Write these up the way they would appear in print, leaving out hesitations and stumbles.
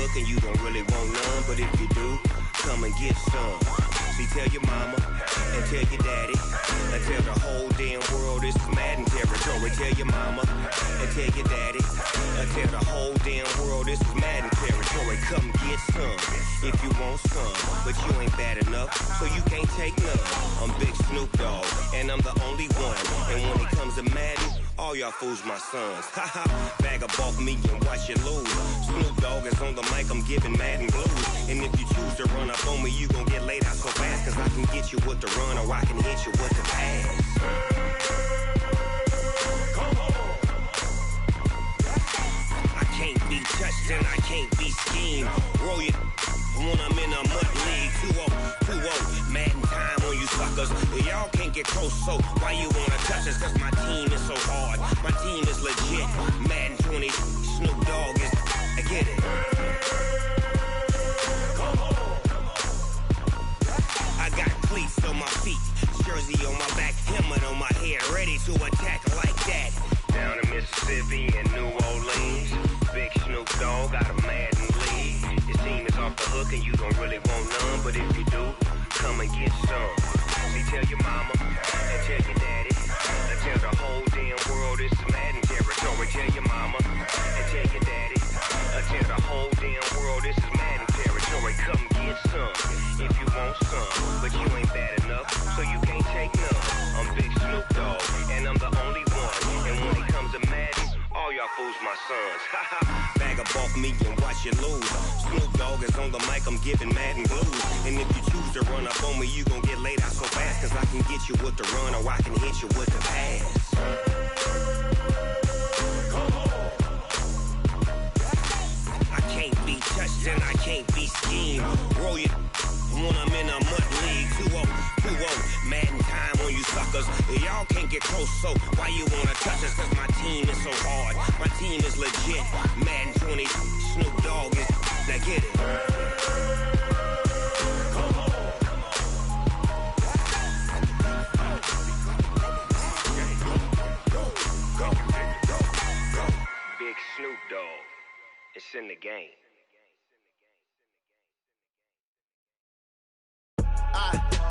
hook and you don't really want none. But if you do, come and get some. See, tell your mama and tell your daddy and tell the whole damn world this is Madden territory. Tell your mama and tell your daddy and tell the whole damn world this is Madden territory. Come get some if you want some, but you ain't bad enough, so you can't take none. I'm Big Snoop Dogg, and I'm the only one. And when it comes to Madden, all y'all fools my sons. Haha, bag up off me and watch you lose. Snoop Dogg is on the mic, I'm giving Madden blues. And if you choose to run up on me, you gon' get laid out so fast, cause I can get you with the run or I can hit you with the pass. Come on. I can't be touched and I can't be schemed. Roll you when I'm in a mud league. 2-0, 2-0, Madden time on you suckers. Y'all can't get close, so why you wanna touch us? Cause my team is so hard, my team is legit. Madden 20, Snoop Dogg is, I get it. Come on. I got cleats on my feet, jersey on my back, helmet on my head, ready to attack like that. Down in Mississippi and New Orleans, Big Snoop Dogg got a Madden league. Your team is off the hook and you don't really want none, but if you do, come and get some. See, tell your mama and tell your daddy and tell the whole damn world this is Madden territory. Tell your mama and tell your daddy and tell the whole damn world this is Madden territory. Come get some if you want some, but you ain't bad enough, so you can't take none. I'm Big Snoop Dogg, and I'm the only one. And when it comes to Madden, all y'all fools my sons. Bag up off me and watch you lose. Snoop Dogg is on the mic, I'm giving Madden blues. And if you choose to run up on me, you gon' get laid out so fast, cause I can get you with the run or I can hit you with the pass. Come on. I can't be touched and I can't be schemed. Roll you when I'm in a mud league. 2-0, 2-0, Madden time on you suckers. Y'all can't get close, so why you wanna touch us? Cause my team is so hard, my team is legit. Madden 20, Snoop Dogg is, now get it. Come on. Go. Big Snoop Dogg, it's in the game.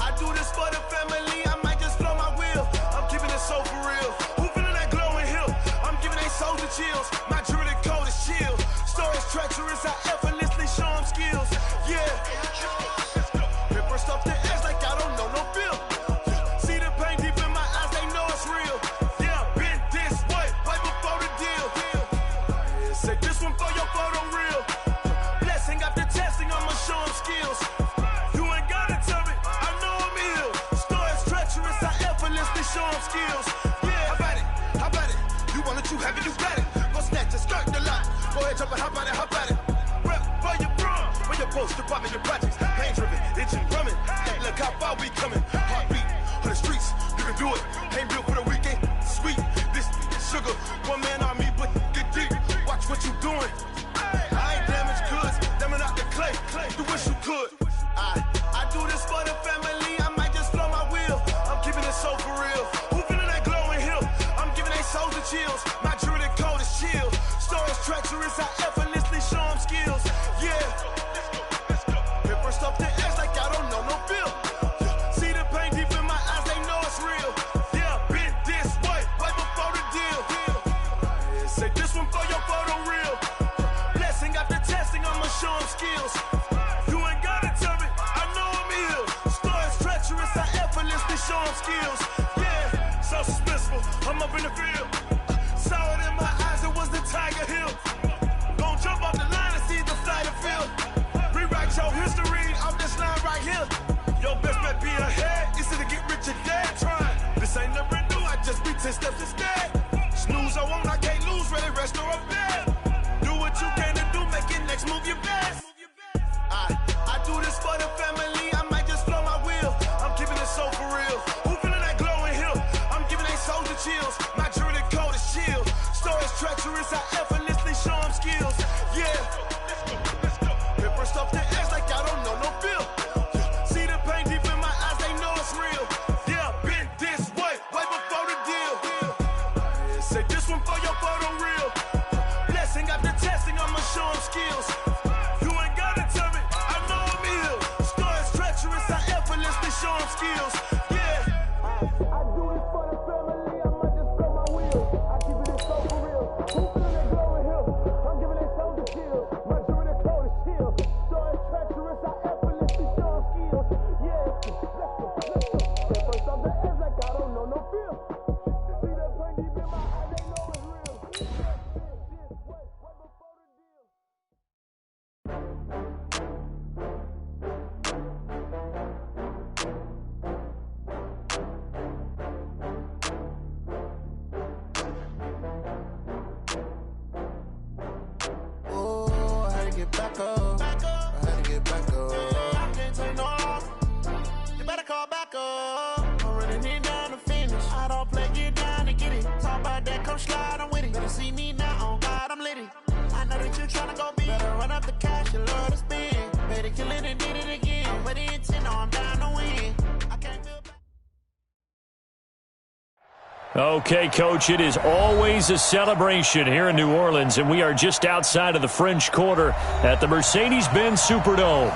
I do this for the family, I might just blow my wheel. I'm keeping it so for real. Who feeling that glowing hill? I'm giving they soldier chills. My jewelry code is chill. Stories treacherous, I effortlessly show them skills. Yeah. Ripper stuff the edge like I don't know no feel. See the pain deep in my eyes, they know it's real. Yeah, been this way, right before the deal. Say this one for your photo real. Blessing after testing, I'ma show them skills. Show them skills. Yeah, how about it? You want it, you have it, you got it. Go snatch it, skirt the lot. Go ahead, jump it, how about it? Rep for your brum, for your post, department, your projects. Pain driven, itching, drumming. Hey, look how far we coming. Heartbeat on the streets, you can do it. Ain't built for the weekend, sweet. This sugar, one man army, but get deep. Watch what you doing. I ain't damaged goods, damn out the clay. You wish you could. I do this for the family, I might just blow my wheel. I'm keeping it so for real. Who feeling that glowing hill? I'm giving they soldier chills. My jewelry code is chill. Stories treacherous, I effortlessly show them skills. Yeah. Ripper stuff the edge like I don't know no feel. See the pain deep in my eyes, they know it's real. Yeah, been this way, right before the deal. Say this one for your photo real. Blessing after testing, I'ma show them skills. Show them skills, yeah, so suspenseful. I'm up in the field, saw it in my eyes, it was the Tiger Hill. Gon' jump off the line and see the flight of field. Rewrite your history off this line right here. Your best bet be ahead, easy to get rich or dead. Trying, this ain't never new, I just be 10 steps instead. Snooze I won't, I can't lose, ready, rest or up bed. Do what you can to do, make it next move your best. I do this for the family, I might just blow my wheel. I'm keeping it so for real. Who feeling that glowing hill? I'm giving they soldier chills. My jewelry code is chill. Stories treacherous, I effortlessly show them skills. Yeah. Ripper stuff the edge like I don't know no feel. See the pain deep in my eyes, they know it's real. Yeah, been this way, right before the deal. Say this one for your photo real. Blessing after testing, I'ma show them skills. You get back up. I had to get back up. I can't take no loss. You better call back up. I really need down to finish. I don't play, get down to get it. Talk about that, come slide, I'm with it. Better see me now, on God, I'm litty. I know that you're trying to go big. Better run up the cash, you love to spend. Better kill it and did it again. I'm with the intent, no, I'm down to win. I can't feel bad. Okay, Coach, it is always a celebration here in New Orleans, and we are just outside of the French Quarter at the Mercedes-Benz Superdome.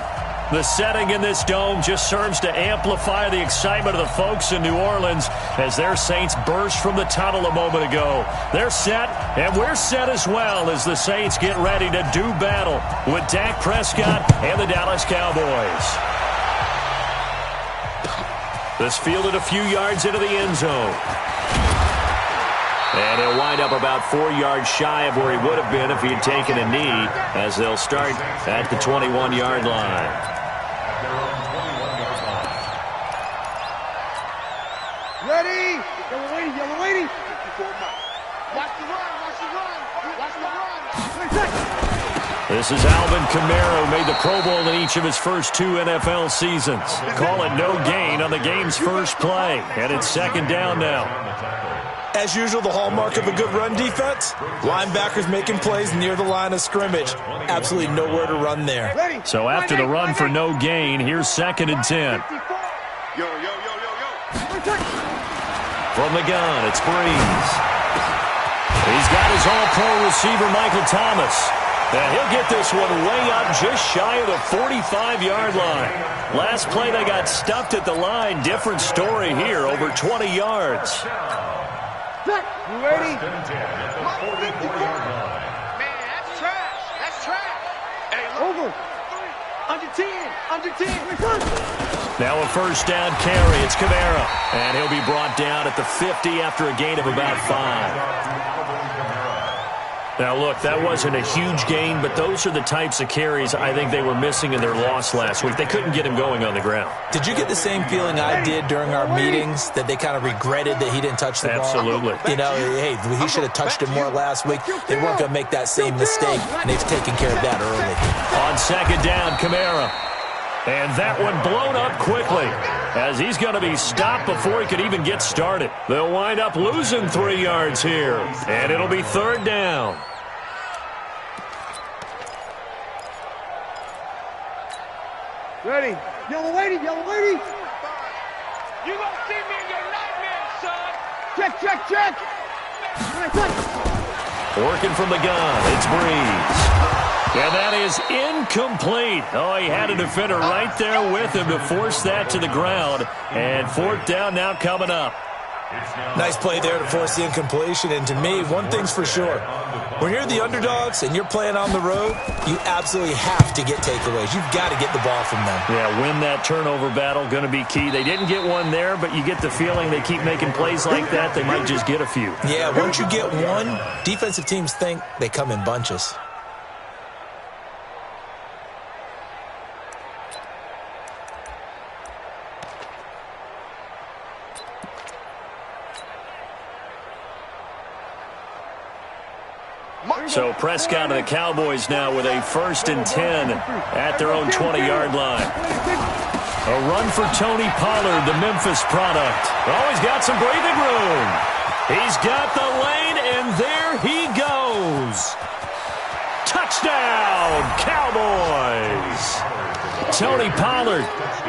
The setting in this dome just serves to amplify the excitement of the folks in New Orleans as their Saints burst from the tunnel a moment ago. They're set, and we're set as well as the Saints get ready to do battle with Dak Prescott and the Dallas Cowboys. This fielded a few yards into the end zone. And he'll wind up about 4 yards shy of where he would have been if he had taken a knee, as they'll start at the 21-yard line. Ready? Yellow lady. Watch the run, watch the run, watch the run. This is Alvin Kamara, who made the Pro Bowl in each of his first 2 NFL seasons. Call it no gain on the game's first play, and it's second down now. As usual, the hallmark of a good run defense, linebackers making plays near the line of scrimmage. Absolutely nowhere to run there. So after the run for no gain, here's 2nd and 10. From the gun, it's Breeze. He's got his all-pro receiver, Michael Thomas. And he'll get this one way up just shy of the 45-yard line. Last play, they got stuffed at the line. Different story here, over 20 yards. You ready? Man, that's trash. That's trash. Hey, Over. Under 10. Under 10. Now a first down carry. It's Kamara. And he'll be brought down at the 50 after a gain of about 5. Now, look, that wasn't a huge gain, but those are the types of carries I think they were missing in their loss last week. They couldn't get him going on the ground. Did you get the same feeling I did during our meetings, that they kind of regretted that he didn't touch the ball? Absolutely. You know, hey, he should have touched it more last week. They weren't going to make that same mistake, and they've taken care of that early. On second down, Kamara. And that one blown up quickly, as he's going to be stopped before he could even get started. They'll wind up losing 3 yards here, and it'll be third down. Ready? Yellow lady. You gonna see me in your nightmares, son. Check. Working from the gun, it's Breeze. And that is incomplete. Oh, he had a defender right there with him to force that to the ground. And fourth down now coming up. Nice play there to force the incompletion. And to me, one thing's for sure. When you're the underdogs and you're playing on the road, you absolutely have to get takeaways. You've got to get the ball from them. Yeah, win that turnover battle, going to be key. They didn't get one there, but you get the feeling they keep making plays like that, they might just get a few. Yeah, once you get one, defensive teams think they come in bunches. So Prescott and the Cowboys now with a 1st and 10 at their own 20-yard line. A run for Tony Pollard, the Memphis product. Oh, he's got some breathing room. He's got the lane, and there he goes. Touchdown, Cowboys. Tony Pollard,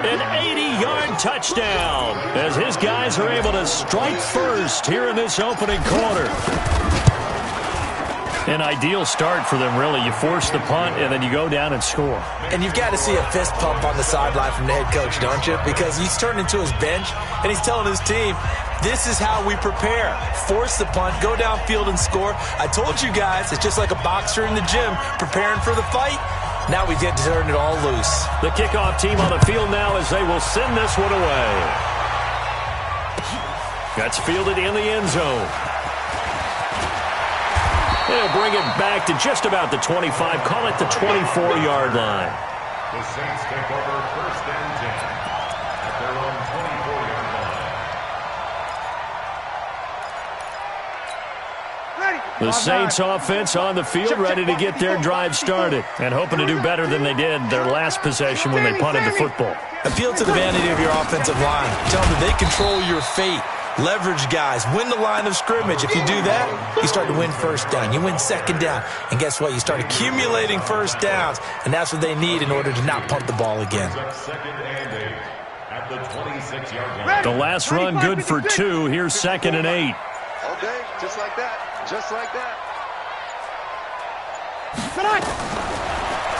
an 80-yard touchdown, as his guys are able to strike first here in this opening quarter. An ideal start for them, really. You force the punt, and then you go down and score. And you've got to see a fist pump on the sideline from the head coach, don't you? Because he's turned into his bench, and he's telling his team, this is how we prepare. Force the punt, go downfield and score. I told you guys, it's just like a boxer in the gym preparing for the fight. Now we get to turn it all loose. The kickoff team on the field now as they will send this one away. That's fielded in the end zone. They'll bring it back to just about the 25, call it the 24-yard line. The Saints take over 1st and 10 at their own 24-yard line. Ready? The Saints offense on the field, ready to get their drive started and hoping to do better than they did their last possession when they punted the football. Appeal to the vanity of your offensive line. Tell them that they control your fate. Leverage guys. Win the line of scrimmage. If you do that, you start to win first down. You win second down. And guess what? You start accumulating first downs. And that's what they need in order to not punt the ball again. The last run good for 2. Here's 2nd and 8. Okay, just like that. Just like that.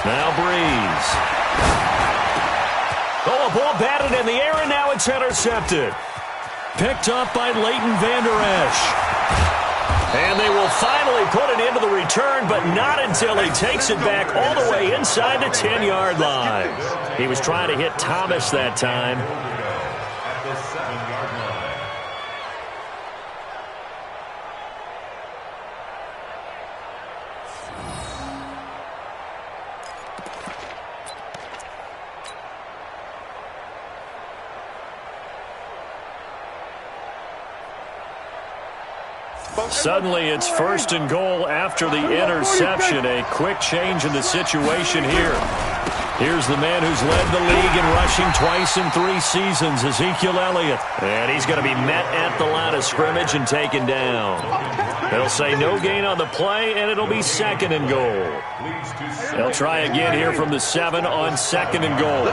Now Breeze. Oh, a ball batted in the air, and now it's intercepted. Picked up by Leighton Vander Esch. And they will finally put it into the return, but not until he takes it back all the way inside the 10-yard line. He was trying to hit Thomas that time. At the 7-yard line. Suddenly it's 1st and goal after the interception. A quick change in the situation here. Here's the man who's led the league in rushing twice in 3 seasons, Ezekiel Elliott. And he's going to be met at the line of scrimmage and taken down. They'll say no gain on the play, and it'll be 2nd and goal. They'll try again here from the 7 on 2nd and goal.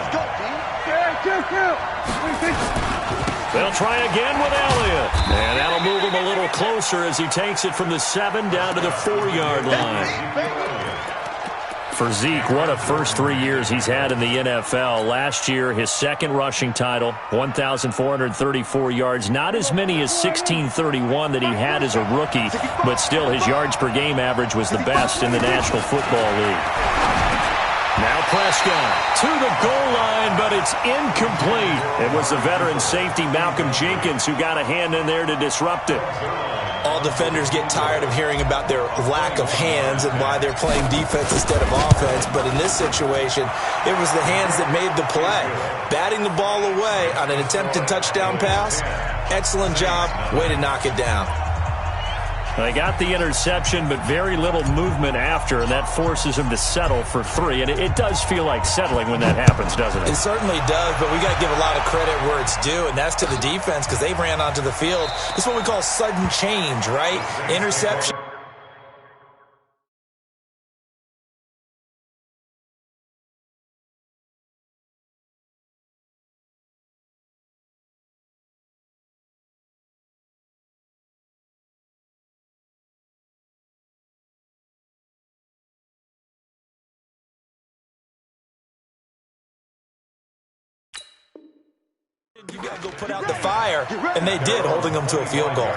They'll try again with Elliott. And that'll move him a little closer as he takes it from the 7 down to the 4-yard line. For Zeke, what a first 3 years he's had in the NFL. Last year, his 2nd rushing title, 1,434 yards. Not as many as 1,631 that he had as a rookie, but still his yards per game average was the best in the National Football League. Now Prescott to the goal line, but it's incomplete. It was the veteran safety Malcolm Jenkins who got a hand in there to disrupt it. All defenders get tired of hearing about their lack of hands and why they're playing defense instead of offense. But in this situation, it was the hands that made the play. Batting the ball away on an attempted touchdown pass, excellent job. Way to knock it down. They got the interception, but very little movement after, and that forces him to settle for 3. And it does feel like settling when that happens, doesn't it? It certainly does, but we got to give a lot of credit where it's due, and that's to the defense because they ran onto the field. This is what we call sudden change, right? Interception. You got to go put out the fire, and they did, holding them to a field goal.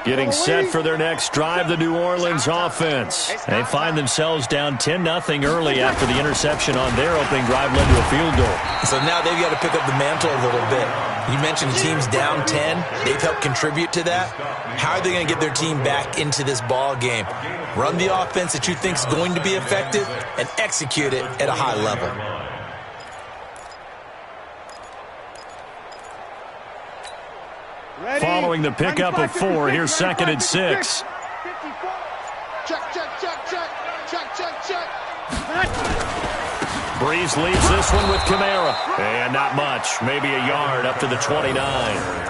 Getting set for their next drive, the New Orleans offense. They find themselves down 10-0 early after the interception on their opening drive led to a field goal. So now they've got to pick up the mantle a little bit. You mentioned the team's down 10. They've helped contribute to that. How are they going to get their team back into this ball game? Run the offense that you think is going to be effective and execute it at a high level. Following the pickup of 4, here's 2nd and 6. Breeze leaves this one with Kamara. And not much, maybe a yard up to the 29.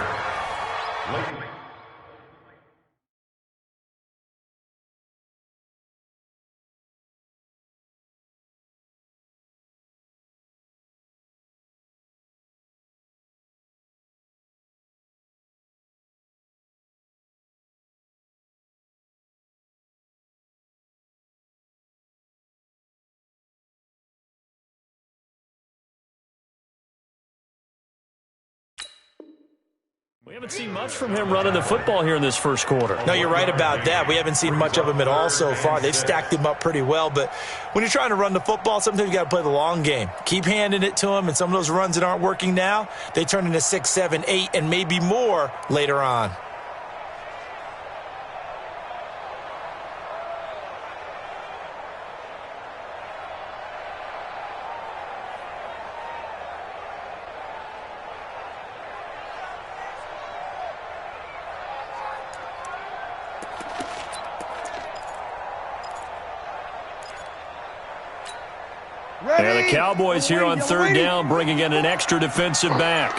We haven't seen much from him running the football here in this first quarter. No, you're right about that. We haven't seen much of him at all so far. They've stacked him up pretty well, but when you're trying to run the football, sometimes you got to play the long game. Keep handing it to him, and some of those runs that aren't working now, they turn into 6, 7, 8, and maybe more later on. And the Cowboys here on third down, bringing in an extra defensive back.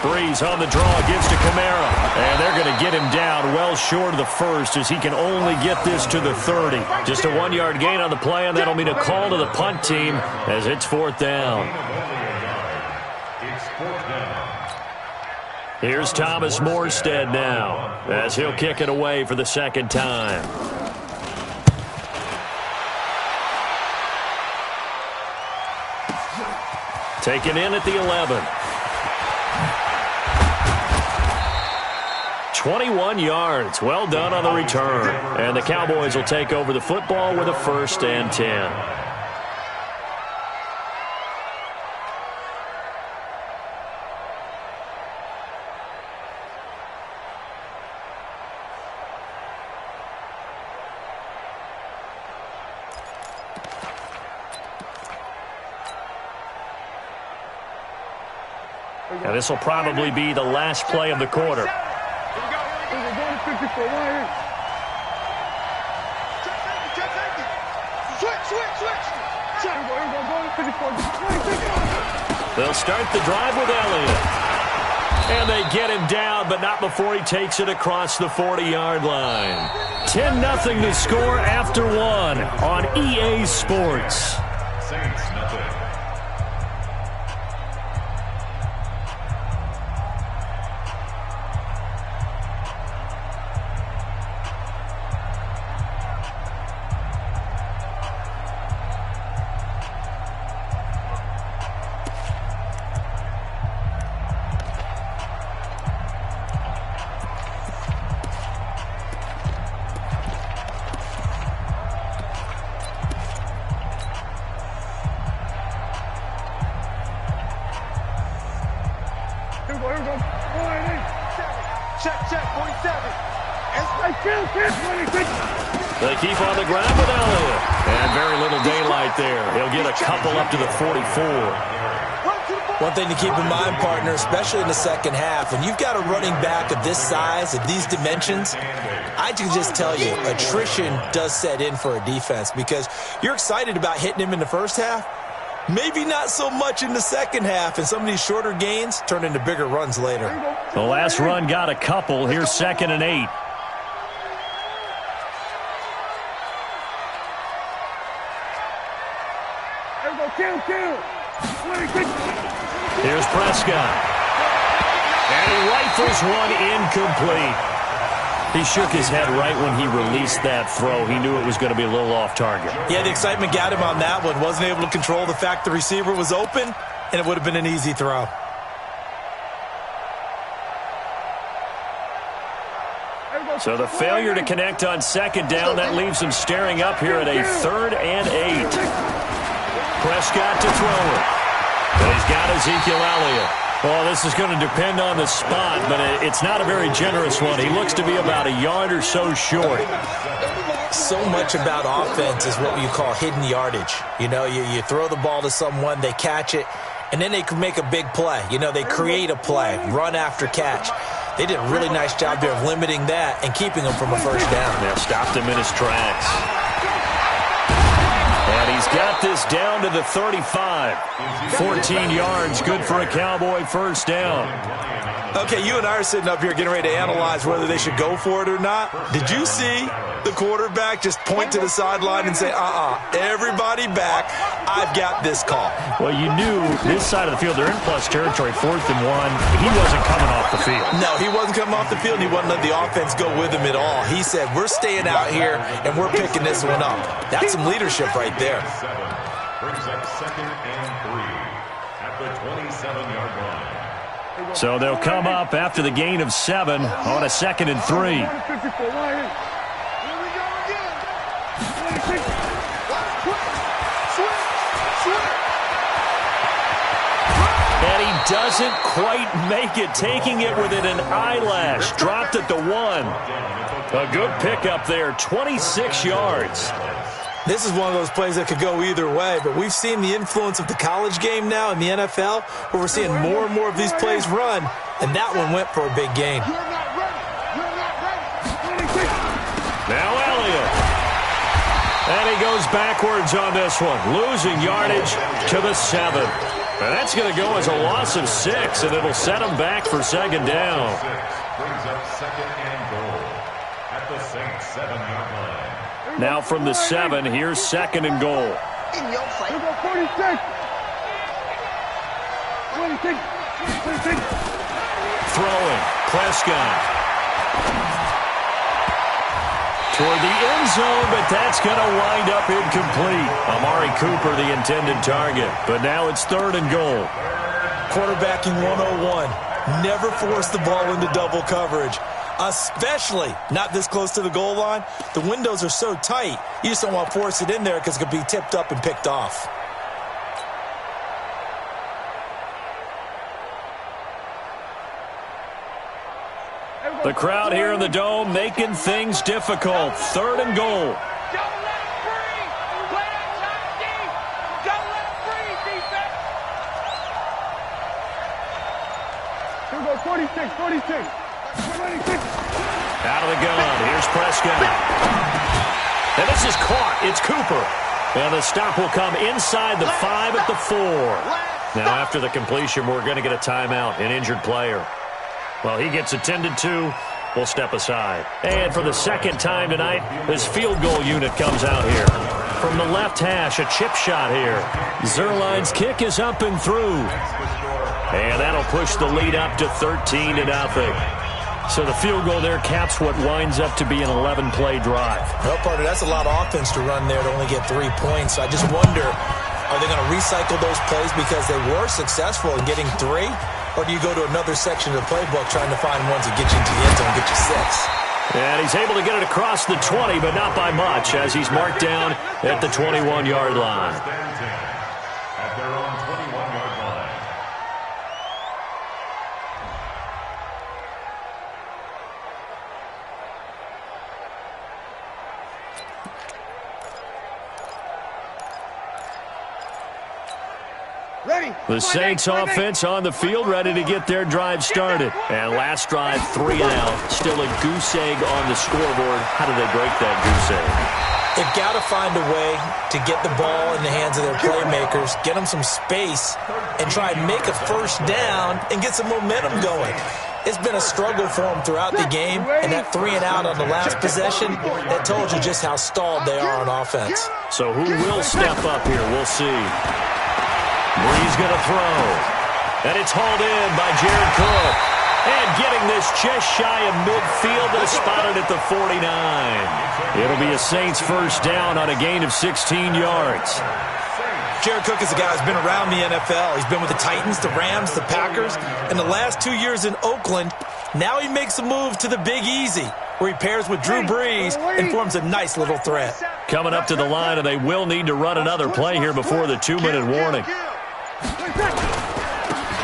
Breeze on the draw, gives to Kamara. And they're going to get him down well short of the first as he can only get this to the 30. Just a 1-yard gain on the play, and that'll mean a call to the punt team as it's fourth down. Here's Thomas Morstead now as he'll kick it away for the second time. Taken in at the 11. 21 yards. Well done on the return. And the Cowboys will take over the football with a 1st and 10. And this will probably be the last play of the quarter. They'll start the drive with Elliott. And they get him down, but not before he takes it across the 40-yard line. 10-0 to score after 1 on EA Sports. Saints nothing. They keep on the ground with Elliott. And very little daylight there. He'll get a couple up to the 44. One thing to keep in mind, partner, especially in the second half, when you've got a running back of this size, of these dimensions, I can just tell you, attrition does set in for a defense because you're excited about hitting him in the first half. Maybe not so much in the second half, and some of these shorter gains turn into bigger runs later. The last run got a couple. Here's 2nd and 8. Here's Prescott. And he rifles one incomplete. He shook his head right when he released that throw. He knew it was going to be a little off target. Yeah, the excitement got him on that one. Wasn't able to control the fact the receiver was open, and it would have been an easy throw. So the failure to connect on 2nd down, that leaves him staring up here at a 3rd and 8. Prescott to throw it. And he's got Ezekiel Elliott. Well, this is going to depend on the spot, but it's not a very generous one. He looks to be about a yard or so short. So much about offense is what you call hidden yardage. You know, you throw the ball to someone, they catch it, and then they can make a big play. You know, they create a play, run after catch. They did a really nice job there of limiting that and keeping him from a first down. Yeah, stopped him in his tracks. And he's got this down to the 35. 14 yards, good for a Cowboy first down. Okay, you and I are sitting up here getting ready to analyze whether they should go for it or not. Did you see the quarterback just point to the sideline and say, everybody back, I've got this call? Well, you knew this side of the field, they're in plus territory, 4th and 1. He wasn't coming off the field. No, he wasn't coming off the field, and he wasn't letting the offense go with him at all. He said, we're staying out here, and we're picking this one up. That's some leadership right there. Brings up 2nd and 3 at the 27-yard line. So they'll come up after the gain of 7 on a 2nd and 3. And he doesn't quite make it, taking it within an eyelash. Dropped at the 1. A good pickup there, 26 yards. This is one of those plays that could go either way, but we've seen the influence of the college game now in the NFL, where we're seeing more and more of these plays run, and that one went for a big gain. Now Elliott. And he goes backwards on this one, losing yardage to the 7. And that's going to go as a loss of 6, and it'll set him back for second down. Brings up second and goal at the Saints 7-yard line. Now from the 7, here's second and goal. In your face. 46. 26. 26. Throwing, Prescott. Toward the end zone, but that's going to wind up incomplete. Amari Cooper, the intended target. But now it's third and goal. Quarterbacking 101. Never force the ball into double coverage, especially not this close to the goal line. The windows are so tight, you just don't want to force it in there because it could be tipped up and picked off. The crowd here in the Dome making things difficult. Third and goal. Don't let it free. Play outside deep. Don't let it free, defense. Here we go, 46, 46. 26. Out of the gun. Here's Prescott. And this is caught. It's Cooper. And the stop will come inside the 5 at the 4. Now after the completion, we're going to get a timeout, an injured player. Well, he gets attended to. We'll step aside. And for the second time tonight, this field goal unit comes out here. From the left hash, a chip shot here. Zerline's kick is up and through. And that'll push the lead up to 13-0. So the field goal there caps what winds up to be an 11-play drive. Well, partner, that's a lot of offense to run there to only get 3 points. I just wonder, are they going to recycle those plays because they were successful in getting 3? Or do you go to another section of the playbook trying to find ones that get you into the end zone and get you 6? And he's able to get it across the 20, but not by much, as he's marked down at the 21-yard line. At their own 21-yard line. Ready. The Saints offense on the field, ready to get their drive started. And last drive, 3 and out. Still a goose egg on the scoreboard. How do they break that goose egg? They've got to find a way to get the ball in the hands of their playmakers, get them some space, and try and make a first down and get some momentum going. It's been a struggle for them throughout the game, and that 3 and out on the last possession, that told you just how stalled they are on offense. So who will step up here? We'll see. Bree's going to throw. And it's hauled in by Jared Cook. And getting this just shy of midfield, but spotted at the 49. It'll be a Saints first down on a gain of 16 yards. Jared Cook is a guy who's been around the NFL. He's been with the Titans, the Rams, the Packers, and the last 2 years in Oakland. Now he makes a move to the Big Easy, where he pairs with Drew Brees and forms a nice little threat. Coming up to the line, and they will need to run another play here before the 2-minute warning.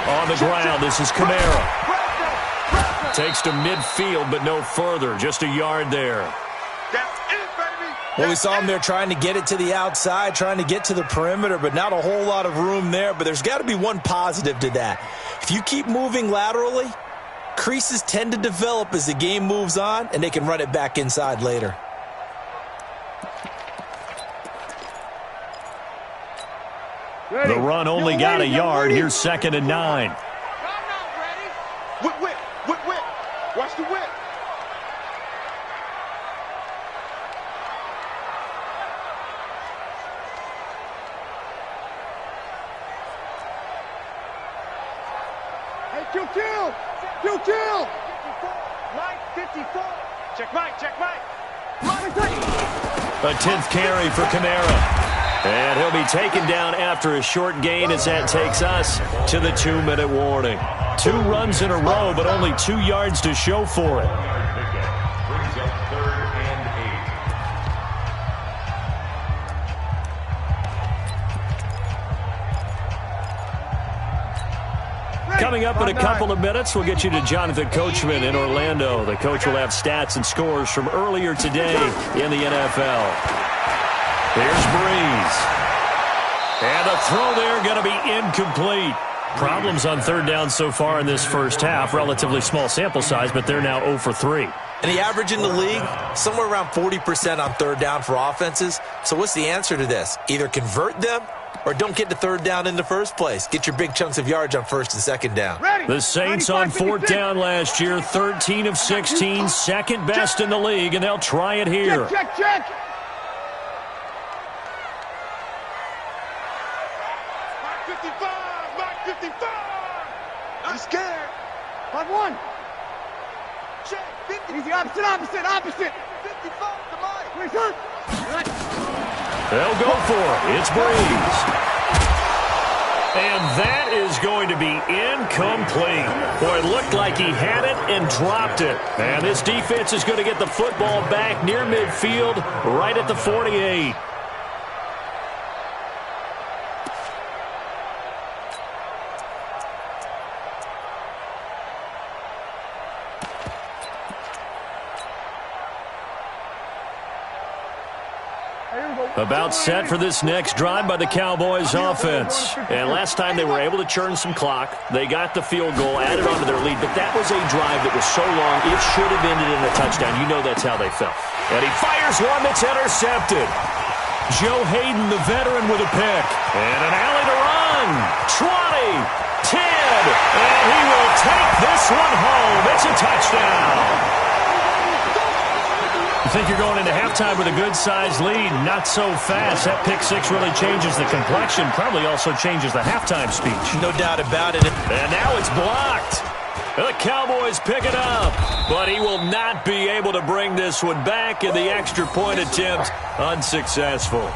On the ground, this is Kamara. Takes to midfield, but no further. Just a yard there. Well, we saw him there trying to get it to the outside, trying to get to the perimeter, but not a whole lot of room there. But there's got to be one positive to that. If you keep moving laterally, creases tend to develop as the game moves on, and they can run it back inside later. The run only got a yard. Here's 2nd and 9. Whip. Watch the whip. Hey, kill. Mike, 54. Check Mike. A 10th carry for Kamara. And he'll be taken down after a short gain as that takes us to the 2-minute warning. 2 runs in a row, but only 2 yards to show for it. Brings up 3rd and 8. Coming up in a couple of minutes, we'll get you to Jonathan Coachman in Orlando. The coach will have stats and scores from earlier today in the NFL. Here's Brees. And the throw there going to be incomplete. Problems on third down so far in this first half. Relatively small sample size, but they're now 0 for 3. And the average in the league, somewhere around 40% on third down for offenses. So what's the answer to this? Either convert them or don't get to third down in the first place. Get your big chunks of yards on first and second down. The Saints on fourth down last year, 13 of 16, second best in the league, and they'll try it here. Check. Mark 55. I'm scared. 5-1. Check. 50. Easy, opposite. 55 to Mike. Please, sir. They'll go for it. It's Breeze. And that is going to be incomplete. Boy, it looked like he had it and dropped it. And this defense is going to get the football back near midfield, right at the 48. About set for this next drive by the Cowboys offense. And last time they were able to churn some clock. They got the field goal, added on to their lead, but that was a drive that was so long it should have ended in a touchdown. You know that's how they felt. And he fires one that's intercepted. Joe Hayden, the veteran, with a pick. And an alley to run. 20, 10, and he will take this one home. It's a touchdown. You think you're going into halftime with a good-sized lead. Not so fast. That pick six really changes the complexion. Probably also changes the halftime speech. No doubt about it. And now it's blocked. The Cowboys pick it up. But he will not be able to bring this one back. And the extra point attempt unsuccessful.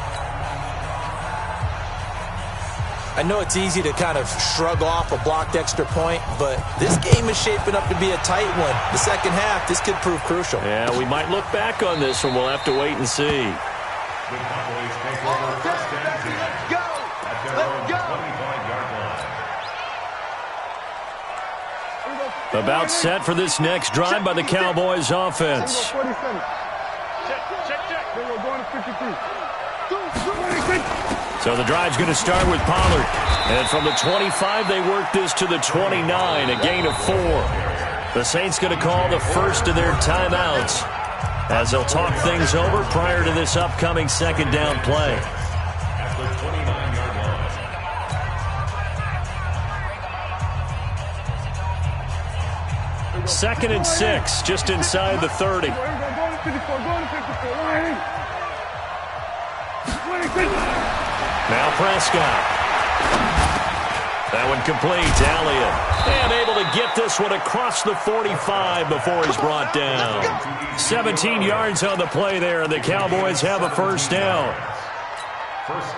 I know it's easy to kind of shrug off a blocked extra point, but this game is shaping up to be a tight one. The second half, this could prove crucial. Yeah, we might look back on this one. We'll have to wait and see. The Cowboys take over first and 10 at their own 25-yard line. About set for this next drive by the Cowboys offense. 47. Check. Then we're going to 53. 26. So the drive's going to start with Pollard. And from the 25, they work this to the 29, a gain of 4. The Saints going to call the first of their timeouts as they'll talk things over prior to this upcoming second down play. At the 29-yard line. Second and 6, just inside the 30. Going to 54. Now Prescott. That one complete. Elliott. And able to get this one across the 45 before he's brought down. 17 yards on the play there, and the Cowboys have a first down.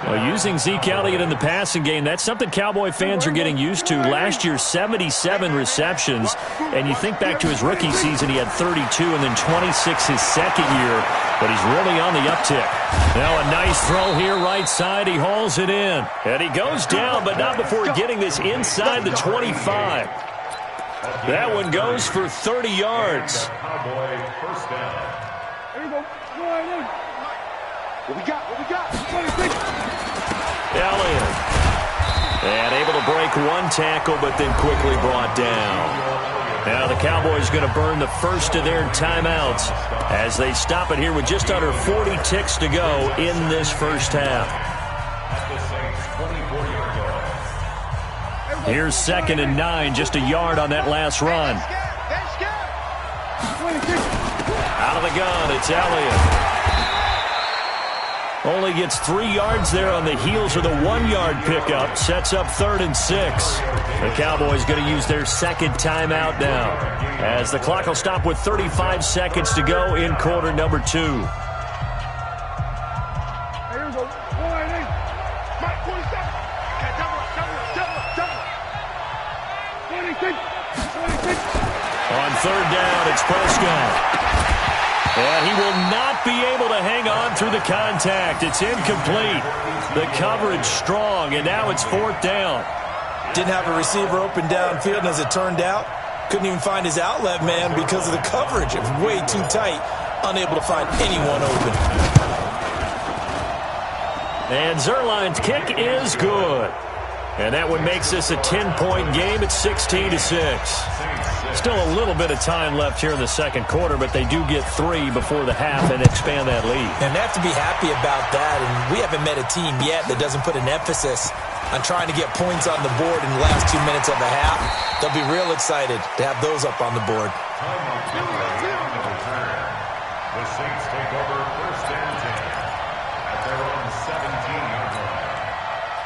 Well, using Zeke Elliott in the passing game, that's something Cowboy fans are getting used to. Last year, 77 receptions. And you think back to his rookie season, he had 32 and then 26 his second year. But he's really on the uptick. Now a nice throw here right side. He hauls it in. And he goes down, but not before getting this inside the 25. That one goes for 30 yards. Cowboy first down. There you go. What we got? 26. Elliott. And able to break one tackle, but then quickly brought down. Now the Cowboys going to burn the first of their timeouts as they stop it here with just under 40 ticks to go in this first half. Here's second and 9, just a yard on that last run. Out of the gun, it's Elliott. Only gets 3 yards there on the heels of the 1-yard pickup. Sets up third and 6. The Cowboys going to use their second timeout now, as the clock will stop with 35 seconds to go in quarter number 2. Here we go. 4-8. Mike, 47. Okay, double up. 26. On third down, it's Prescott. And he will not be able to hang on through the contact. It's incomplete. The coverage strong, and now it's fourth down. Didn't have a receiver open downfield, and as it turned out, couldn't even find his outlet man because of the coverage. It was way too tight, unable to find anyone open. And Zerline's kick is good. And that one makes this a 10-point game at 16-6. Still a little bit of time left here in the second quarter, but they do get 3 before the half and expand that lead. And they have to be happy about that. And we haven't met a team yet that doesn't put an emphasis on trying to get points on the board in the last 2 minutes of a half. They'll be real excited to have those up on the board. The Saints take over first and 10 at their own 17-yard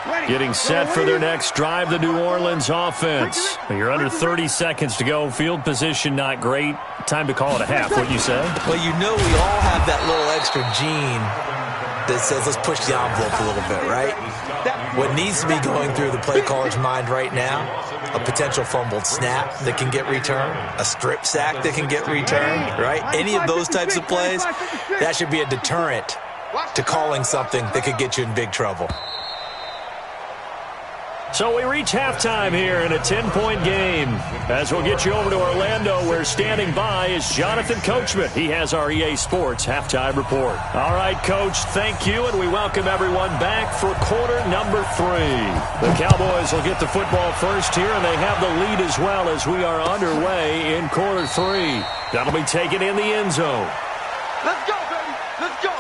line. Getting set for their next drive, the New Orleans offense. You're under 30 seconds to go. Field position not great. Time to call it a half, wouldn't you say? Well, you know we all have that little extra gene that says let's push the envelope a little bit, right? What needs to be going through the play caller's mind right now, a potential fumbled snap that can get returned, a strip sack that can get returned, right? Any of those types of plays, that should be a deterrent to calling something that could get you in big trouble. So we reach halftime here in a 10-point game. As we'll get you over to Orlando, where standing by is Jonathan Coachman. He has our EA Sports halftime report. All right, Coach, thank you, and we welcome everyone back for quarter number 3. The Cowboys will get the football first here, and they have the lead as well as we are underway in quarter 3. That'll be taken in the end zone. Let's go, baby. Let's go.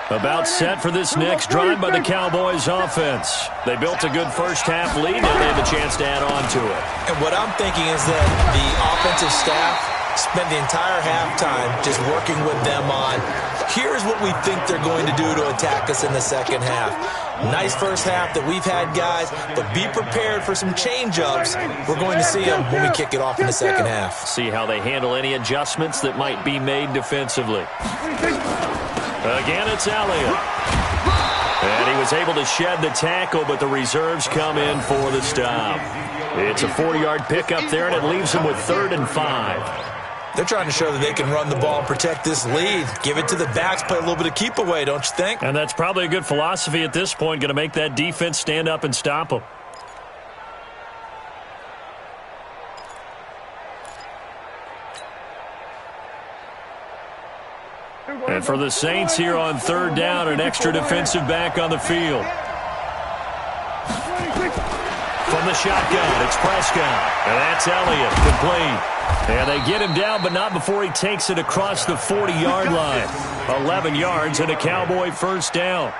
About set for this next drive by the Cowboys offense. They built a good first-half lead, and they have a chance to add on to it. And what I'm thinking is that the offensive staff spent the entire halftime just working with them on, here's what we think they're going to do to attack us in the second half. Nice first half that we've had, guys, but be prepared for some change-ups. We're going to see them when we kick it off in the second half. See how they handle any adjustments that might be made defensively. Again, it's Elliott. And he was able to shed the tackle, but the reserves come in for the stop. It's a 4-yard pickup there, and it leaves them with 3rd and 5. They're trying to show that they can run the ball and protect this lead. Give it to the backs, play a little bit of keep away, don't you think? And that's probably a good philosophy at this point, going to make that defense stand up and stop them. And for the Saints here on 3rd down, an extra defensive back on the field. From the shotgun, it's Prescott. And that's Elliott, complete. And they get him down, but not before he takes it across the 40-yard line. 11 yards and a Cowboy first down.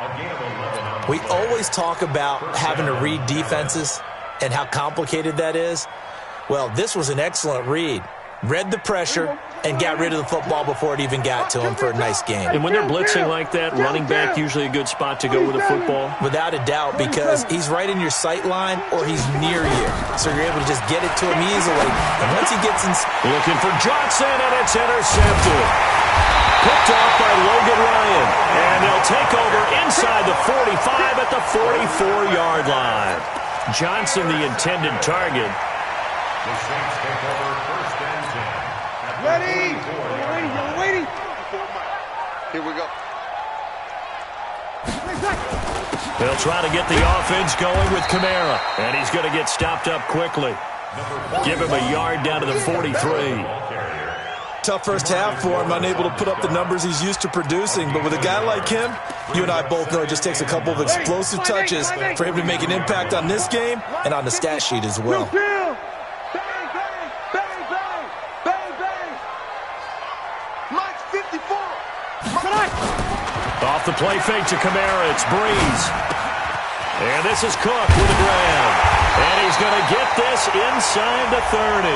We always talk about having to read defenses and how complicated that is. Well, this was an excellent read. Read the pressure and got rid of the football before it even got to him for a nice game. And when they're blitzing like that, running back usually a good spot to go with a football? Without a doubt, because he's right in your sight line or he's near you. So you're able to just get it to him easily. And once he gets in... Looking for Johnson, and it's intercepted. Picked off by Logan Ryan. And they'll take over inside the 45 at the 44-yard line. Johnson, the intended target. The Saints take over first and 10. Ready? You're waiting. Here we go. They'll try to get the offense going with Kamara. And he's going to get stopped up quickly. Give him a yard down to the 43. Tough first half for him, unable to put up the numbers he's used to producing. But with a guy like him, you and I both know it just takes a couple of explosive touches for him to make an impact on this game and on the stat sheet as well. Off the play fake to Kamara, it's Breeze. And this is Cook with a grab. And he's going to get this inside the 30.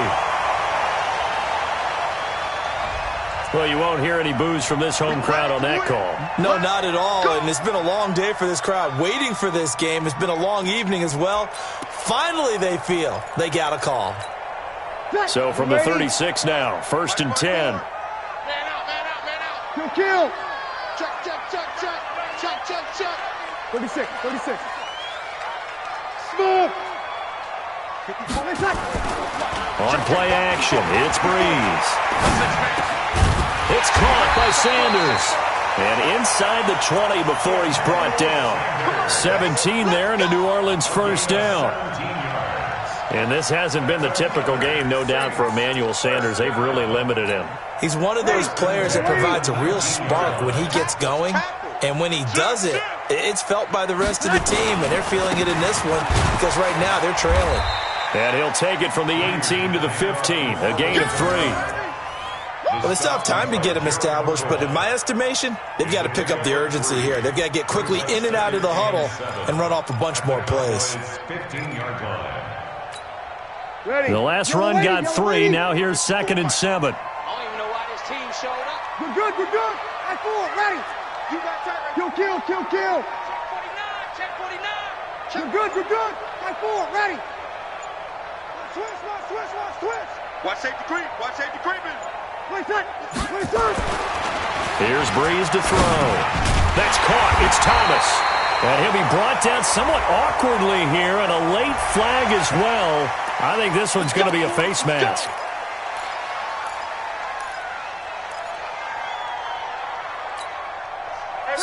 Well, you won't hear any boos from this home crowd on that call. No, not at all. And it's been a long day for this crowd waiting for this game. It's been a long evening as well. Finally, they feel they got a call. So from the 36 now, 1st and 10. Man out, man out, man out. Kill. Check, check, check, check. Check, check, check. 36. Smooth. On play action, it's Breeze. It's caught by Sanders. And inside the 20 before he's brought down. 17 there and a New Orleans first down. And this hasn't been the typical game, no doubt, for Emmanuel Sanders. They've really limited him. He's one of those players that provides a real spark when he gets going, and when he does it, it's felt by the rest of the team, and they're feeling it in this one because right now they're trailing. And he'll take it from the 18 to the 15, a gain of 3. Well, they still have time to get him established, but in my estimation, they've got to pick up the urgency here. They've got to get quickly in and out of the huddle and run off a bunch more plays. 15-yard line. The last run got 3. Now here's 2nd and 7. I don't even know why this team showed up. We're good, we're good. At 4, ready. You got time. Kill. Check 49. We're good. At 4, ready. Switch. Watch safety creeping. Play set. Here's Breeze to throw. That's caught. It's Thomas. And he'll be brought down somewhat awkwardly here, and a late flag as well. I think this one's going to be a face mask.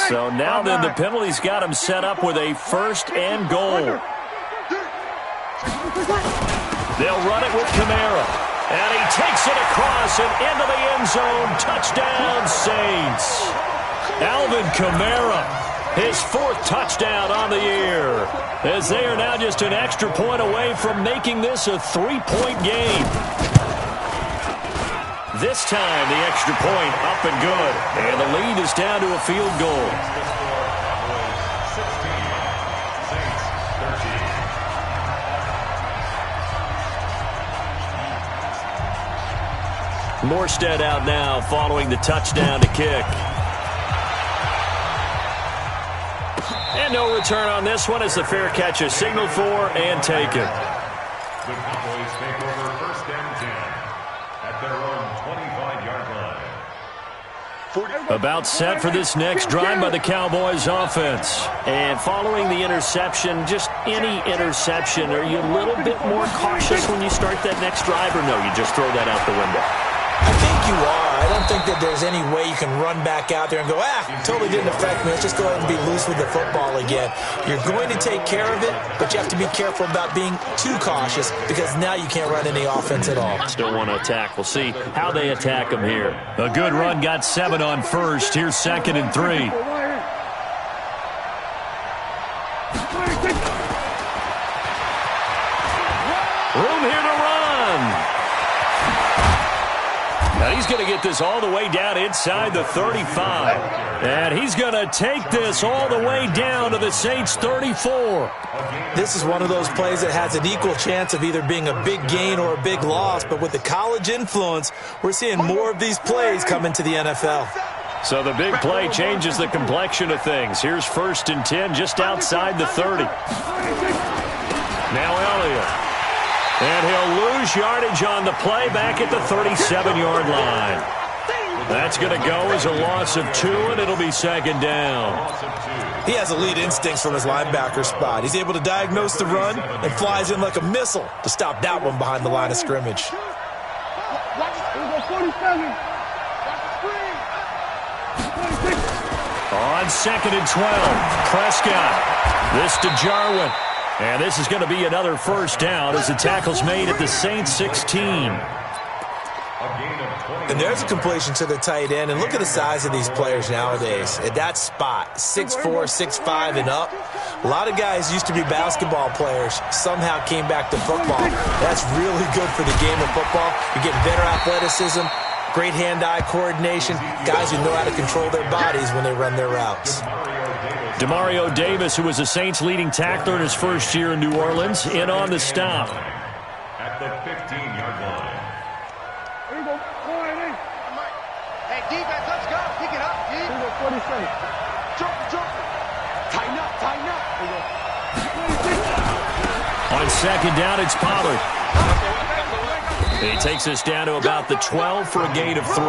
So now then the penalty's got him set up with a 1st and goal. They'll run it with Kamara. And he takes it across and into the end zone. Touchdown, Saints. Alvin Kamara, his 4th touchdown on the year, as they are now just an extra point away from making this a 3-point game. This time, the extra point up and good. And the lead is down to a field goal. Morstead out now following the touchdown to kick. And no return on this one as the fair catch is signaled for and taken. The Cowboys take over 1st and 10 at their own 25-yard line. About set for this next drive by the Cowboys offense. And following the interception, just any interception, are you a little bit more cautious when you start that next drive, or no, you just throw that out the window? I think you are. I don't think that there's any way you can run back out there and go, totally didn't affect me. Let's just go ahead and be loose with the football again. You're going to take care of it, but you have to be careful about being too cautious because now you can't run any offense at all. Still want to attack. We'll see how they attack them here. A good run got 7 on 1st. Here's 2nd and 3. Room here to run. Now he's going to get this all the way down inside the 35. And he's going to take this all the way down to the Saints' 34. This is one of those plays that has an equal chance of either being a big gain or a big loss. But with the college influence, we're seeing more of these plays come into the NFL. So the big play changes the complexion of things. Here's 1st and 10 just outside the 30. Now Elliott. And he'll lose yardage on the play back at the 37-yard line. That's going to go as a loss of 2, and it'll be 2nd down. He has elite instincts from his linebacker spot. He's able to diagnose the run and flies in like a missile to stop that one behind the line of scrimmage. On 2nd and 12, Prescott. This to Jarwin. And this is going to be another 1st down as the tackle's made at the Saints' 16. And there's a completion to the tight end. And look at the size of these players nowadays. At that spot, 6'4", 6'5", and up. A lot of guys used to be basketball players. Somehow came back to football. That's really good for the game of football. You're getting better athleticism, great hand-eye coordination, guys who know how to control their bodies when they run their routes. Demario Davis, who was the Saints' leading tackler in his first year in New Orleans, in on the stop. At the 15-yard line. Here we go. Hey, defense, let's go. Pick it up, D. Here we go, 47. Jump. Tighten up. On 2nd down, it's Pollard. He takes us down to about the 12 for a gain of 3.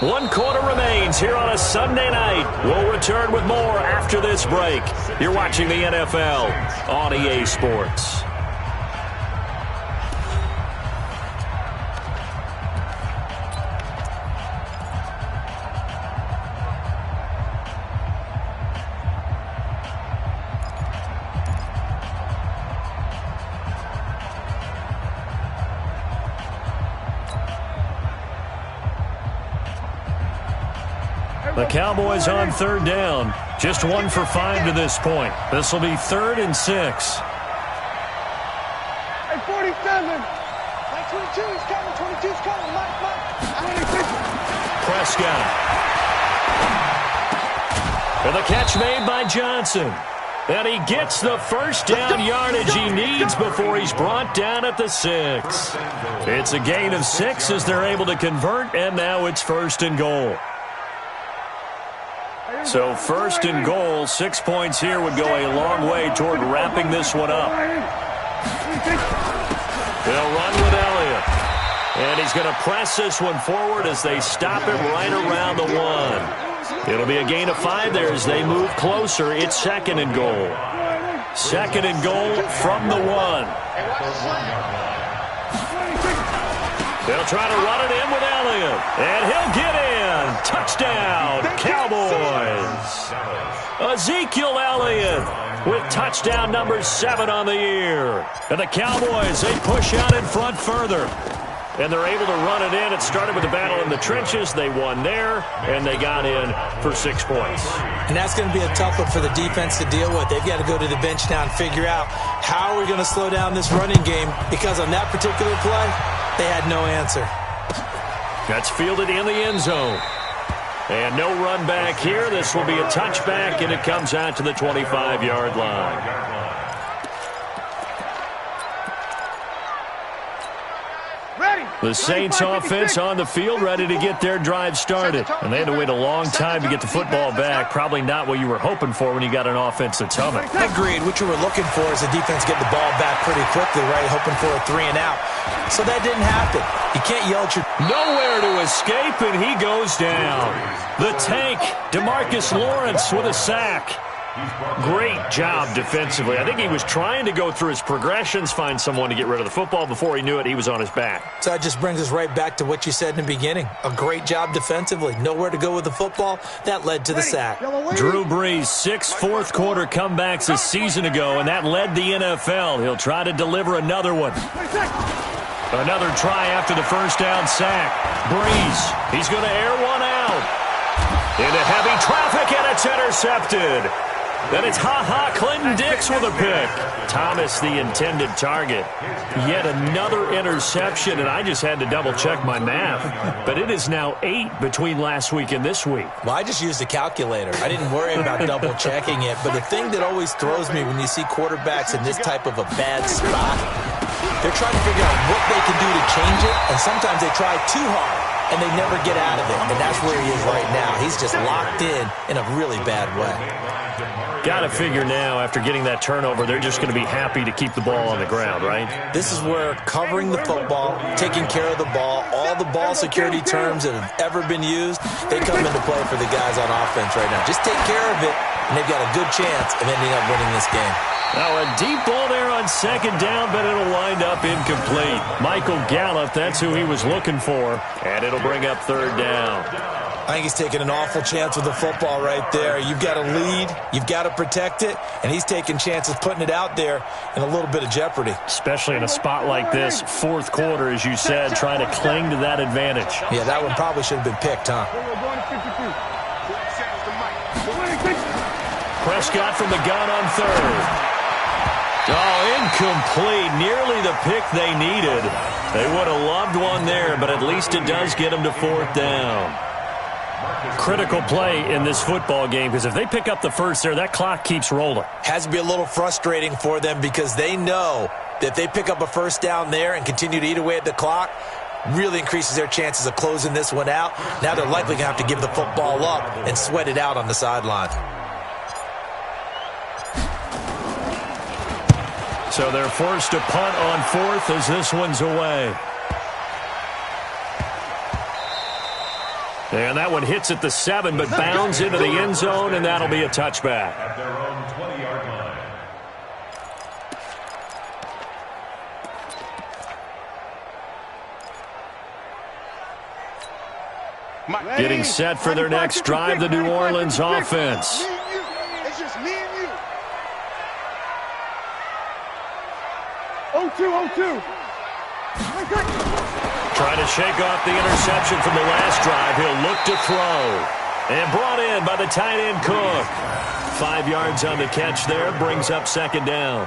One quarter remains here on a Sunday night. We'll return with more after this break. You're watching the NFL on EA Sports. The Cowboys on third down. Just 1 for 5 to this point. This will be 3rd and 6. Hey, 47. Mike 22 is coming. 22 is coming. Mike. Prescott. And the catch made by Johnson. And he gets the first down yardage he needs before he's brought down at the 6. It's a gain of 6 as they're able to convert, and now it's 1st and goal. So 1st and goal, 6 points here would go a long way toward wrapping this one up. They'll run with Elliott. And he's going to press this one forward as they stop him right around the 1. It'll be a gain of 5 there as they move closer. It's 2nd and goal. 2nd and goal from the 1. They'll try to run it in with Elliott. And he'll get in. Touchdown, Cowboys. Ezekiel Elliott with touchdown number 7 on the year. And the Cowboys, they push out in front further. And they're able to run it in. It started with a battle in the trenches. They won there, and they got in for 6 points. And that's going to be a tough one for the defense to deal with. They've got to go to the bench now and figure out how we're going to slow down this running game, because on that particular play, they had no answer. That's fielded in the end zone. And no run back here. This will be a touchback, and it comes out to the 25-yard line. The Saints offense on the field, ready to get their drive started. And they had to wait a long time to get the football back. Probably not what you were hoping for when you got an offense that's humming. Agreed. What you were looking for is the defense getting the ball back pretty quickly, right? Hoping for a 3 and out. So that didn't happen. You can't yell at your... Nowhere to escape, and he goes down. The tank, DeMarcus Lawrence with a sack. Great job defensively. I think he was trying to go through his progressions, find someone to get rid of the football. Before he knew it, he was on his back. So that just brings us right back to what you said in the beginning. A great job defensively. Nowhere to go with the football. That led to the sack. Drew Brees, 6 fourth-quarter comebacks a season ago, and that led the NFL. He'll try to deliver another one. Another try after the first down sack. Brees, he's going to air one out. Into heavy traffic, and it's intercepted. Then it's Clinton Dix with a pick. Thomas, the intended target. Yet another interception, and I just had to double-check my math. But it is now 8 between last week and this week. Well, I just used a calculator. I didn't worry about double-checking it. But the thing that always throws me when you see quarterbacks in this type of a bad spot, they're trying to figure out what they can do to change it, and sometimes they try too hard, and they never get out of it. And that's where he is right now. He's just locked in a really bad way. Got to figure now, after getting that turnover, they're just going to be happy to keep the ball on the ground, right? This is where covering the football, taking care of the ball, all the ball security terms that have ever been used, they come into play for the guys on offense right now. Just take care of it, and they've got a good chance of ending up winning this game. Now a deep ball there on 2nd down, but it'll wind up incomplete. Michael Gallup, that's who he was looking for, and it'll bring up 3rd down. I think he's taking an awful chance with the football right there. You've got to lead, you've got to protect it, and he's taking chances putting it out there in a little bit of jeopardy. Especially in a spot like this, 4th quarter, as you said, trying to cling to that advantage. Yeah, that one probably should have been picked, huh? Prescott from the gun on 3rd. Oh, incomplete. Nearly the pick they needed. They would have loved one there, but at least it does get them to 4th down. Critical play in this football game, because if they pick up the first there, that clock keeps rolling. Has to be a little frustrating for them, because they know that if they pick up a first down there and continue to eat away at the clock, really increases their chances of closing this one out. Now they're likely going to have to give the football up and sweat it out on the sideline. So they're forced to punt on 4th as this one's away. And that one hits at the 7, but bounds into the end zone, and that'll be a touchback. At their own 20-yard line. Getting set for their next drive, the New Orleans offense. It's just me and you. 0-2. Trying to shake off the interception from the last drive. He'll look to throw. And brought in by the tight end Cook. 5 yards on the catch there, brings up second down.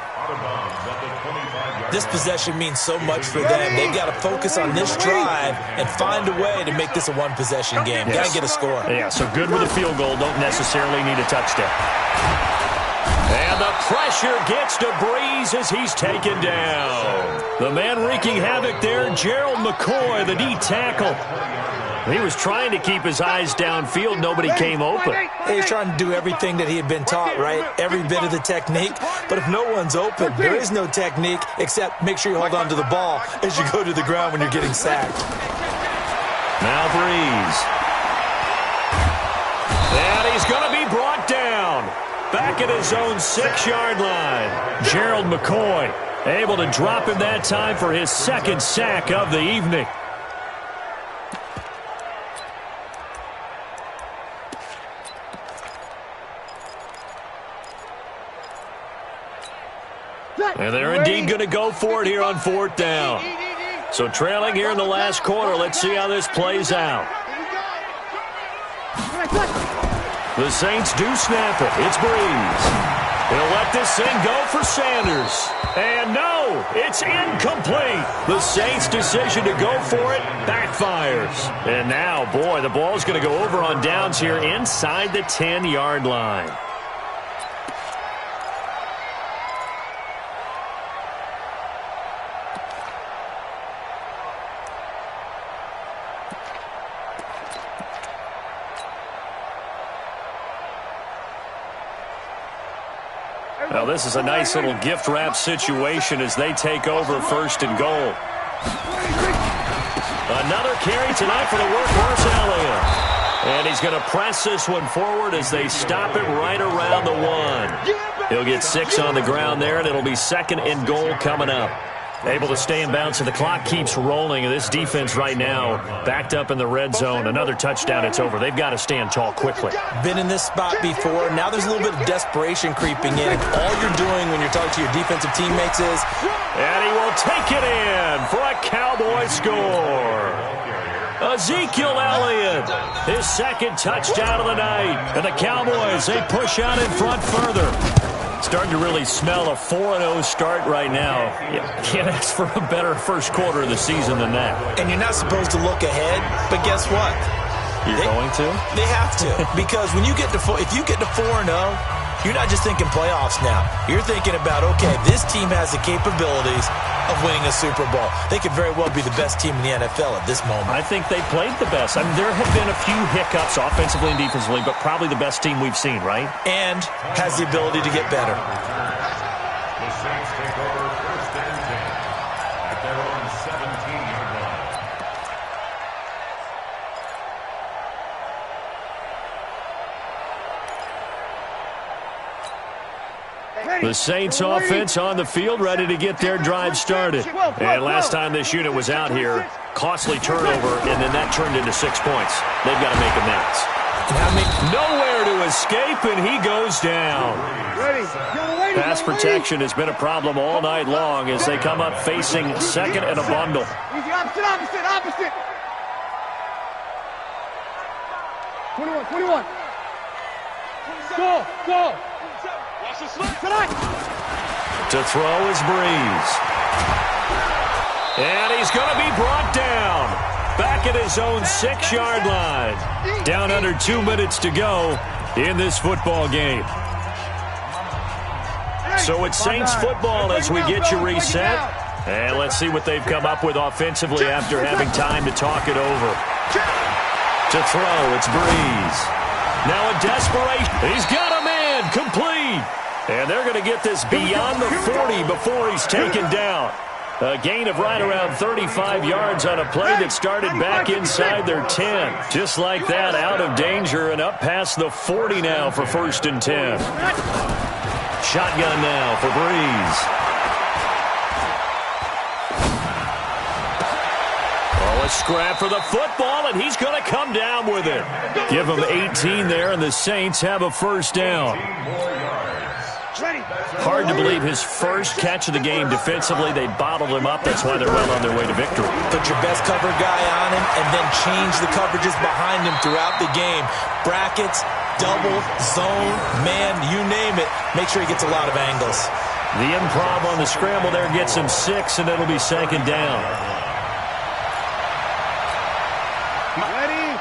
This possession means so much for them. They've got to focus on this drive and find a way to make this a one-possession game. Yes. Got to get a score. Yeah, so good with a field goal. Don't necessarily need a touchdown. And the pressure gets to Breeze as he's taken down. The man wreaking havoc there, Gerald McCoy, the D tackle. He was trying to keep his eyes downfield. Nobody came open. He's trying to do everything that he had been taught, right? Every bit of the technique. But if no one's open, there is no technique except make sure you hold on to the ball as you go to the ground when you're getting sacked. Now Breeze. And he's going to be brought down. Back at his own 6-yard line. Gerald McCoy able to drop him that time for his second sack of the evening. And they're indeed going to go for it here on 4th down. So trailing here in the last quarter. Let's see how this plays out. The Saints do snap it. It's Breeze. He'll let this thing go for Sanders. And no, it's incomplete. The Saints' decision to go for it backfires. And now, boy, the ball's going to go over on downs here inside the 10-yard line. Well, this is a nice little gift wrap situation as they take over 1st and goal. Another carry tonight for the workhorse Elliott. And he's going to press this one forward as they stop it right around the 1. He'll get 6 on the ground there, and it'll be 2nd and goal coming up. Able to stay in bounds, and the clock keeps rolling. And this defense right now backed up in the red zone. Another touchdown, it's over. They've got to stand tall quickly. Been in this spot before. Now there's a little bit of desperation creeping in. All you're doing when you're talking to your defensive teammates is... And he will take it in for a Cowboy score. Ezekiel Elliott, his 2nd touchdown of the night. And the Cowboys, they push out in front further. Starting to really smell a 4-0 start right now. You can't ask for a better first quarter of the season than that. And you're not supposed to look ahead, but guess what? You're going to? They have to. Because when you get to if you get to 4-0, you're not just thinking playoffs now. You're thinking about, okay, this team has the capabilities of winning a Super Bowl. They could very well be the best team in the NFL at this moment. I think they played the best. I mean, there have been a few hiccups offensively and defensively, but probably the best team we've seen, right? And has the ability to get better. The Saints take over 1st and 10 at their own 17-yard line. The Saints offense on the field, ready to get their drive started. And last time this unit was out here, costly turnover, and then that turned into 6 points. They've got to make amends. Nowhere to escape, and he goes down. Pass protection has been a problem all night long as they come up facing 2nd and a bundle. Easy, opposite. 21. Go. To throw is Breeze. And he's going to be brought down. Back at his own 6-yard line. Down under 2 minutes to go in this football game. So it's Saints football as we get you reset. And let's see what they've come up with offensively after having time to talk it over. To throw, it's Breeze. Now a desperation. He's got a man complete. And they're going to get this beyond the 40 before he's taken down. A gain of right around 35 yards on a play that started back inside their 10. Just like that, out of danger and up past the 40 now for 1st and 10. Shotgun now for Breeze. Oh, a scrap for the football, and he's going to come down with it. Give him 18 there, and the Saints have a 1st down. Hard to believe his first catch of the game defensively. They bottled him up. That's why they're well on their way to victory. Put your best cover guy on him and then change the coverages behind him throughout the game. Brackets, double, zone, man, you name it. Make sure he gets a lot of angles. The improv on the scramble there gets him 6, and it'll be second down. Ready?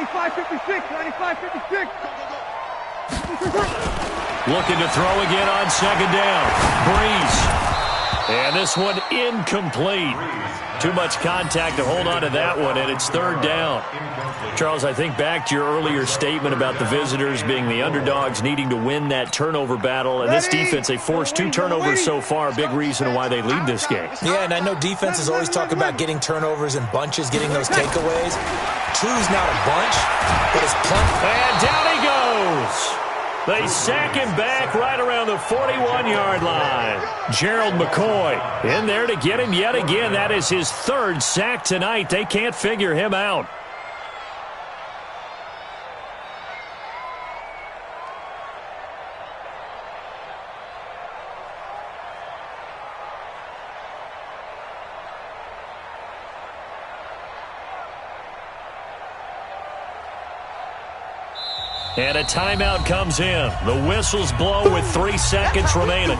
95-56, 95-56. Looking to throw again on second down. Breeze. And this one incomplete. Too much contact to hold on to that one, and it's third down. Charles, I think back to your earlier statement about the visitors being the underdogs, needing to win that turnover battle. And this defense, they forced 2 turnovers so far. Big reason why they lead this game. Yeah, and I know defenses always talk about getting turnovers in bunches, getting those takeaways. 2's not a bunch, but it's plenty. And down he goes. They sack him back right around the 41-yard line. Gerald McCoy in there to get him yet again. That is his 3rd sack tonight. They can't figure him out. And a timeout comes in. The whistles blow with 3 seconds remaining.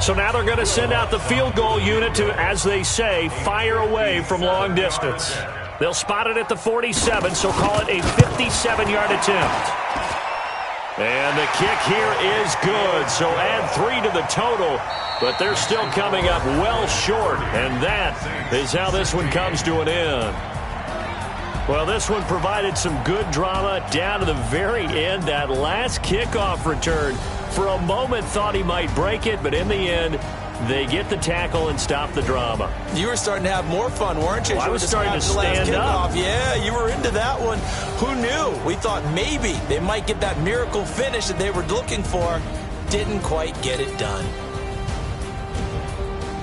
So now they're going to send out the field goal unit to, as they say, fire away from long distance. They'll spot it at the 47, so call it a 57-yard attempt. And the kick here is good, so add 3 to the total, but they're still coming up well short, and that is how this one comes to an end. Well, this one provided some good drama down to the very end. That last kickoff return, for a moment thought he might break it, but in the end, they get the tackle and stop the drama. You were starting to have more fun, weren't you? Well, I was starting to stand up. Yeah, you were into that one. Who knew? We thought maybe they might get that miracle finish that they were looking for. Didn't quite get it done.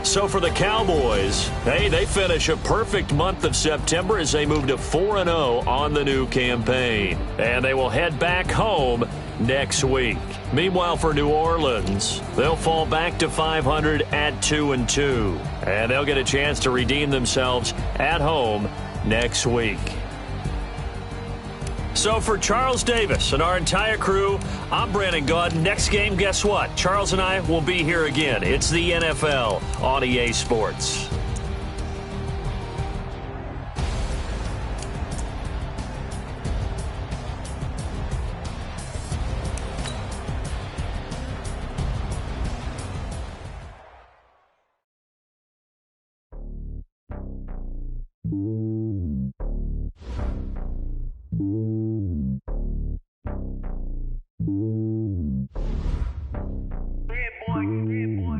So for the Cowboys, hey, they finish a perfect month of September as they move to 4-0 on the new campaign. And they will head back home next week. Meanwhile, for New Orleans, they'll fall back to 500 at 2-2. And they'll get a chance to redeem themselves at home next week. So for Charles Davis and our entire crew, I'm Brandon Gaudin. Next game, guess what? Charles and I will be here again. It's the NFL on EA Sports.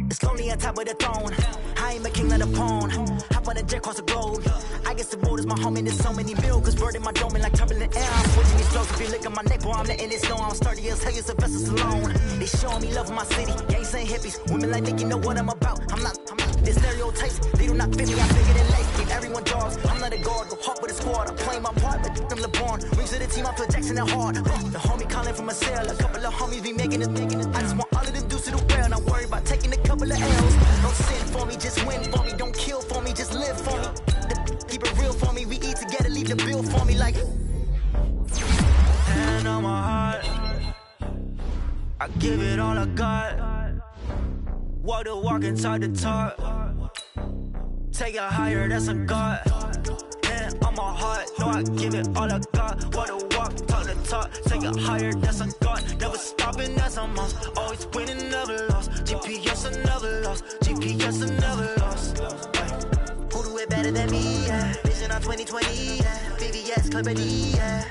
It's lonely on top of the throne. I ain't a king of the pawn. Hop on a jet across the globe. I guess the road is my home and there's so many miracles. Bird in my dome and like turbulent air. I'm switching these flows. If you look at my neck, boy, I'm letting it snow. I'm sturdy as hell, it's a vessel alone. They showing me love in my city. Gangs and hippies. Women like Nick, you know what I'm about. I'm not the stereotypes. They do not fit me. I'm bigger than life. Keep everyone dogs. I'm not a guard. Go hard with a squad. I'm playing my part, but I'm LeBron. Rings to the team. I feel Jackson and hard. The homie calling from a cell. A couple of homies be making it. I just want all of them dudes to the well. Not worry about taking a couple of L's. Don't sin for me, just win for me. Don't kill for me, just live for me. Keep it real for me. We eat together, leave the bill for me like. Hand on my heart, I give it all I got. Walk the walk and talk the talk. Take it higher, that's a God. Hand on my heart, no, I give it all I got. Walk the walk, talk the talk. Take it higher, that's a God. Never stopping, that's a must. Always winning, never lost. GPS, I never lost. GPS, I never lost. Who do it better than me? Yeah. Vision on 2020. Yeah. VVS, Clarity. Yeah.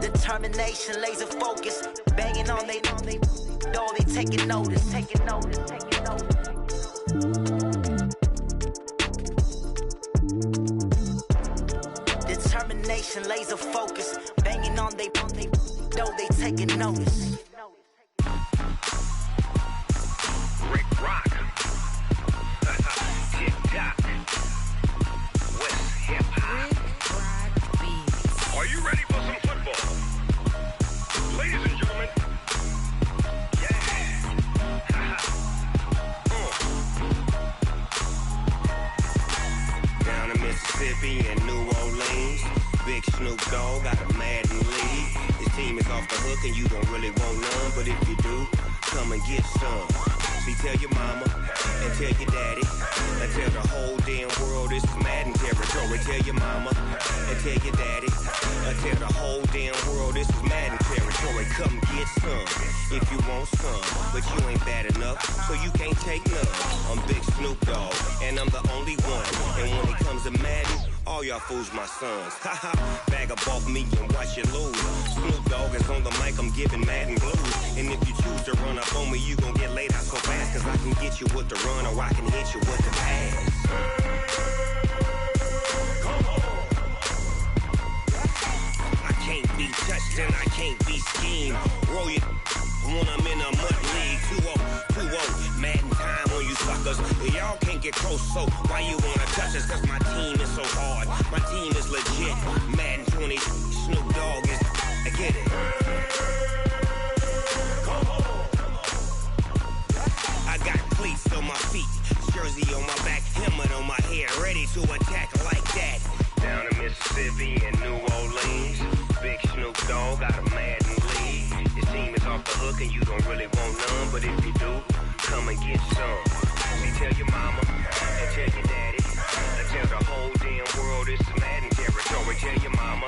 Determination, laser focus. Banging on they know they taking notice. Taking notice. Taking notice. Determination, laser focus. Banging on they know they taking notice. Rick Rock. Mississippi and New Orleans. Big Snoop Dogg got a Madden league. His team is off the hook and you don't really want none, but if you do, come and get some. See, tell your mama and tell your daddy and tell the whole damn world this is Madden territory. Tell your mama and tell your daddy and tell the whole damn world this is Madden territory. Come get some if you want some, but you ain't bad enough, so you can't take none. I'm Big Snoop Dogg and I'm the only one. And when it comes to Madden, all y'all fools my sons. Haha, bag up off me and watch you lose. Snoop Dogg is on the mic, I'm giving Madden blues. And if you choose to run up on me, you gon' get laid out so fast, cause I can get you with the run or I can hit you with the pass. I can't be touched and I can't be schemed. Roll it when I'm in a mud league. 2-0, Madden time on you suckers. Y'all can't get close, so why you wanna touch us? Cause my team is so hard, my team is legit. Madden 20, Snoop Dogg is, I get it. I got cleats on my feet, jersey on my back, helmet on my head, ready to attack like that. Down in Mississippi and New Orleans, Big Snoop Dogg got a Madden league. His team is off the hook and you don't really want none, but if you do, come and get some. See, tell your mama and tell your daddy and tell the whole damn world this is Madden territory. Tell your mama